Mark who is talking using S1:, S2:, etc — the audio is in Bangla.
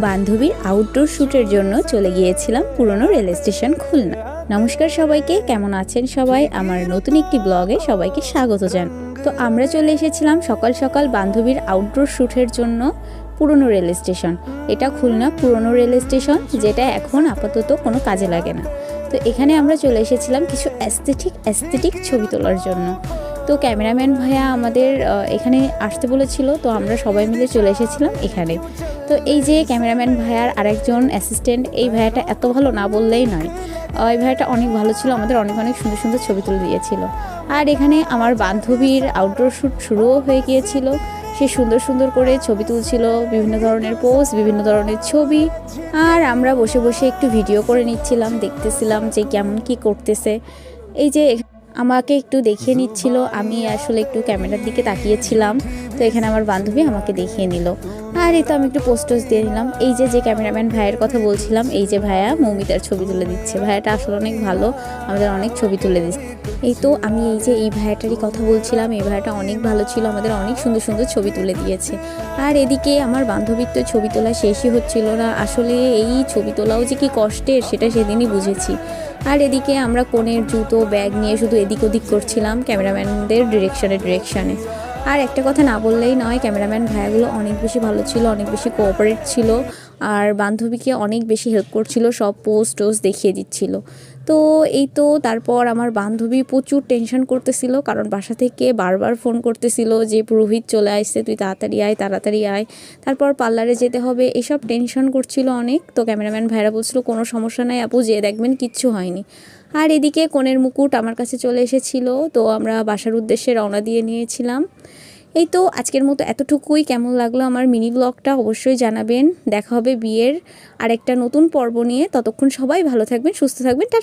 S1: বান্ধবীর আউটডোর শ্যুটের জন্য চলে গিয়েছিলাম পুরনো রেল স্টেশন খুলনা। নমস্কার সবাইকে, কেমন আছেন সবাই? আমার নতুন একটি ব্লগে সবাইকে স্বাগত জানাই। তো আমরা চলে এসেছিলাম সকাল সকাল বান্ধবীর আউটডোর শ্যুটের জন্য পুরনো রেল স্টেশন। এটা খুলনা পুরনো রেল স্টেশন, যেটা এখন আপাতত কোনো কাজে লাগে না। তো এখানে আমরা চলে এসেছিলাম কিছু অ্যাস্থেটিক ছবি তোলার জন্য। তো ক্যামেরাম্যান ভাইয়া আমাদের এখানে আসতে বলেছিল, তো আমরা সবাই মিলে চলে এসেছিলাম এখানে। তো এই যে ক্যামেরাম্যান ভাইয়ার আরেকজন অ্যাসিস্ট্যান্ট, এই ভাইয়াটা এত ভালো না বললেই নয়। এই ভাইয়াটা অনেক ভালো ছিল, আমাদের অনেক সুন্দর সুন্দর ছবি তুলে দিয়েছিল। আর এখানে আমার বান্ধবীর আউটডোর শ্যুট শুরুও হয়ে গিয়েছিল। সে সুন্দর সুন্দর করে ছবি তুলছিল, বিভিন্ন ধরনের পোজ, বিভিন্ন ধরনের ছবি। আর আমরা বসে বসে একটু ভিডিও করে নিচ্ছিলাম, দেখতেছিলাম যে কেমন কি করতেছে। এই যে আমাকে একটু দেখিয়ে নিচ্ছিল, আমি আসলে একটু ক্যামেরার দিকে তাকিয়েছিলাম। তো এখানে আমার বান্ধবী আমাকে দেখিয়ে নিল। আর এই তো আমি একটু পোস্টোজ দিয়ে নিলাম। এই যে ক্যামেরাম্যান ভাইয়ের কথা বলছিলাম, এই যে ভাইয়া মৌমিতার ছবি তুলে দিচ্ছে। ভাইয়াটা আসলে অনেক ভালো, আমাদের অনেক ছবি তুলে দিচ্ছে। এই তো আমি এই ভাইয়াটারই কথা বলছিলাম, এই ভাইয়াটা অনেক ভালো ছিল, আমাদের অনেক সুন্দর সুন্দর ছবি তুলে দিয়েছে। আর এদিকে আমার বান্ধবীর তো ছবি তোলা শেষই হচ্ছিল না। আসলে এই ছবি তোলাও যে কি কষ্টের, সেটা সেদিনই বুঝেছি। আর এদিকে আমরা কোণের জুতো ব্যাগ নিয়ে শুধু এদিক ওদিক করছিলাম ক্যামেরাম্যানদের ডিরেকশনে। আর একটা কথা না বললেই নয়, ক্যামেরাম্যান ভাইয়াগুলো অনেক বেশি ভালো ছিল, অনেক বেশি কোঅপারেট ছিল। আর বান্ধবীকে অনেক বেশি হেল্প করছিল, সব পোস্ট দেখিয়ে দিচ্ছিল। তো এই তো তারপর আমার বান্ধবী প্রচুর টেনশন করতেছিল, কারণ বাসা থেকে বারবার ফোন করতেছিল যে পুরোহিত চলে আসছে, তুই তাড়াতাড়ি আয়, তারপর পার্লারে যেতে হবে, এসব টেনশন করছিল অনেক। তো ক্যামেরাম্যান ভাইরা বলছিল কোনো সমস্যা নাই আপু, যেয়ে দেখবেন কিচ্ছু হয়নি। আর এদিকে কনের মুকুট আমার কাছে চলে এসেছিল, তো আমরা বাসার উদ্দেশ্যে রওনা দিয়ে নিয়েছিলাম। এই তো আজকের মতো এতটুকুই। কেমন লাগলো আমার মিনি ব্লগটা অবশ্যই জানাবেন। দেখা হবে বিয়ের আরেকটা নতুন পর্ব নিয়ে। ততক্ষণ সবাই ভালো থাকবেন, সুস্থ থাকবেন। টাটা।